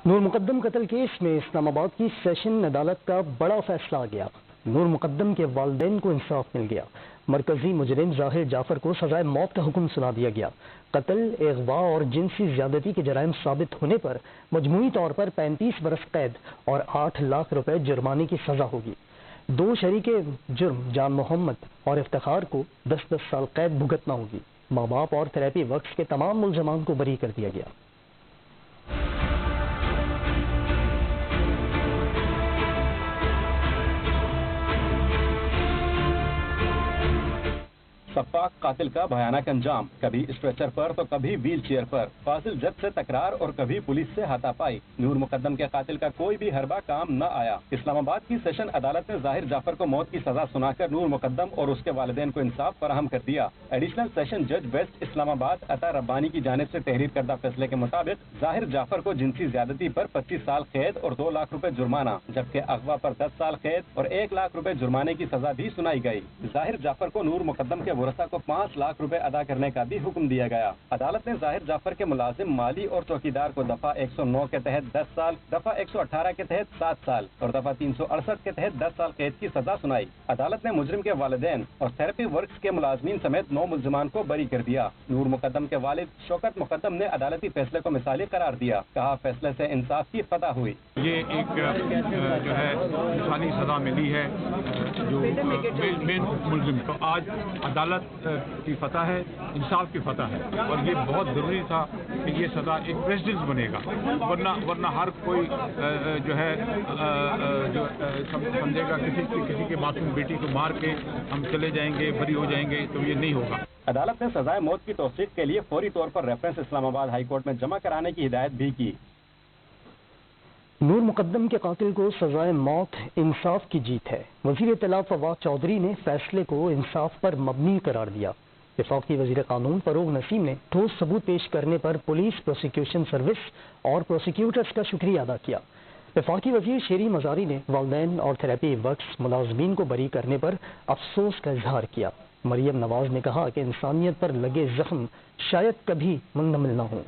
نور مقدم قتل کیس میں اسلام آباد کی سیشن عدالت کا بڑا فیصلہ آ گیا۔ نور مقدم کے والدین کو انصاف مل گیا۔ مرکزی مجرم ظاہر جعفر کو سزائے موت کا حکم سنا دیا گیا۔ قتل، اغوا اور جنسی زیادتی کے جرائم ثابت ہونے پر مجموعی طور پر 35 برس قید اور 8 لاکھ روپے جرمانے کی سزا ہوگی۔ 2 شریک جرم جان محمد اور افتخار کو 10 سال قید بھگتنا ہوگی۔ ماں باپ اور تھراپی ورکس کے تمام ملزمان کو بری کر دیا گیا۔ سفاک قاتل کا بھیانک انجام، کبھی اسٹریچر پر تو کبھی ویل چیئر پر، فاضل جج سے تکرار اور کبھی پولیس سے ہاتھا پائی۔ نور مقدم کے قاتل کا کوئی بھی حربہ کام نہ آیا۔ اسلام آباد کی سیشن عدالت نے ظاہر جعفر کو موت کی سزا سنا کر نور مقدم اور اس کے والدین کو انصاف فراہم کر دیا۔ ایڈیشنل سیشن جج ویسٹ اسلام آباد عطا ربانی کی جانب سے تحریر کردہ فیصلے کے مطابق ظاہر جعفر کو جنسی زیادتی پر 25 سال قید اور 2 لاکھ روپے جرمانہ، جبکہ اغوا پر 10 سال قید اور 1 لاکھ روپے جرمانے کی سزا بھی سنائی گئی۔ ظاہر جعفر کو نور مقدم کے ورثاء کو 5 لاکھ روپے ادا کرنے کا بھی حکم دیا گیا۔ عدالت نے ظاہر جعفر کے ملازم مالی اور چوکیدار کو دفعہ 109 کے تحت 10 سال، دفعہ 118 کے تحت 7 سال اور دفعہ 368 کے تحت 10 سال قید کی سزا سنائی۔ عدالت نے مجرم کے والدین اور تھراپی ورکس کے ملازمین سمیت 9 ملزمان کو بری کر دیا۔ نور مقدم کے والد شوکت مقدم نے عدالتی فیصلے کو مثالی قرار دیا۔ کہا فیصلے سے انصاف کی فتح ہوئی۔ یہ ایک جو ہے انسانی سزا ملی ہے جو مین ملزم کو، آج عدالت کی فتح ہے، انصاف کی فتح ہے، اور یہ بہت ضروری تھا کہ یہ سزا ایک پریسیڈنس بنے گا، ورنہ ہر کوئی جو ہے جو سمجھے گا کسی کے معصوم بیٹی کو مار کے ہم چلے جائیں گے، بری ہو جائیں گے، تو یہ نہیں ہوگا۔ عدالت نے سزائے موت کی توثیق کے لیے فوری طور پر ریفرنس اسلام آباد ہائی کورٹ میں جمع کرانے کی ہدایت بھی کی۔ نور مقدم کے قاتل کو سزائے موت انصاف کی جیت ہے۔ وزیر اطلاع فواد چودھری نے فیصلے کو انصاف پر مبنی قرار دیا۔ وفاقی وزیر قانون فروغ نسیم نے ٹھوس ثبوت پیش کرنے پر پولیس، پروسیکیوشن سروس اور پروسیکیوٹرز کا شکریہ ادا کیا۔ وفاقی وزیر شیری مزاری نے والدین اور تھراپی ورکس ملازمین کو بری کرنے پر افسوس کا اظہار کیا۔ مریم نواز نے کہا کہ انسانیت پر لگے زخم شاید کبھی منمل نہ ہوں۔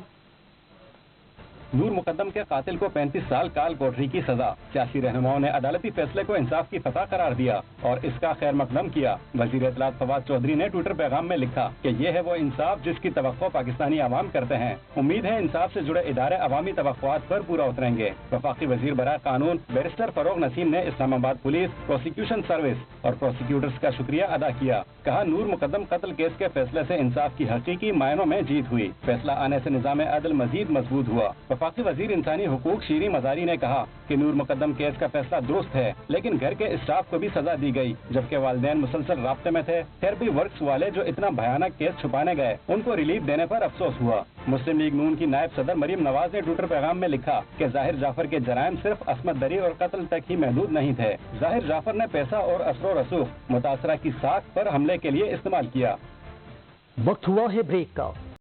نور مقدم کے قاتل کو 35 سال کال کوٹری کی سزا۔ سیاسی رہنماؤں نے عدالتی فیصلے کو انصاف کی فتح قرار دیا اور اس کا خیر مقدم کیا۔ وزیر اطلاع فواد چودھری نے ٹویٹر پیغام میں لکھا کہ یہ ہے وہ انصاف جس کی توقع پاکستانی عوام کرتے ہیں۔ امید ہے انصاف سے جڑے ادارے عوامی توقعات پر پورا اتریں گے۔ وفاقی وزیر برائے قانون بیرسٹر فروغ نسیم نے اسلام آباد پولیس، پروسیکیوشن سروس اور پروسیکیوٹرز کا شکریہ ادا کیا۔ کہا نور مقدم قتل کیس کے فیصلے سے انصاف کی حقیقی معنوں میں جیت ہوئی۔ فیصلہ آنے سے نظام عدل مزید مضبوط ہوا۔ وفاقی وزیر انسانی حقوق شیری مزاری نے کہا کہ نور مقدم کیس کا فیصلہ درست ہے، لیکن گھر کے اسٹاف کو بھی سزا دی گئی، جبکہ والدین مسلسل رابطے میں تھے۔ تھراپی ورکس والے جو اتنا بھیانک کیس چھپانے گئے، ان کو ریلیف دینے پر افسوس ہوا۔ مسلم لیگ نون کی نائب صدر مریم نواز نے ٹویٹر پیغام میں لکھا کہ ظاہر جعفر کے جرائم صرف عصمت دری اور قتل تک ہی محدود نہیں تھے۔ ظاہر جعفر نے پیسہ اور اثر و رسوخ متاثرہ کی ساکھ پر حملے کے لیے استعمال کیا۔ وقت ہوا ہے بریک کا۔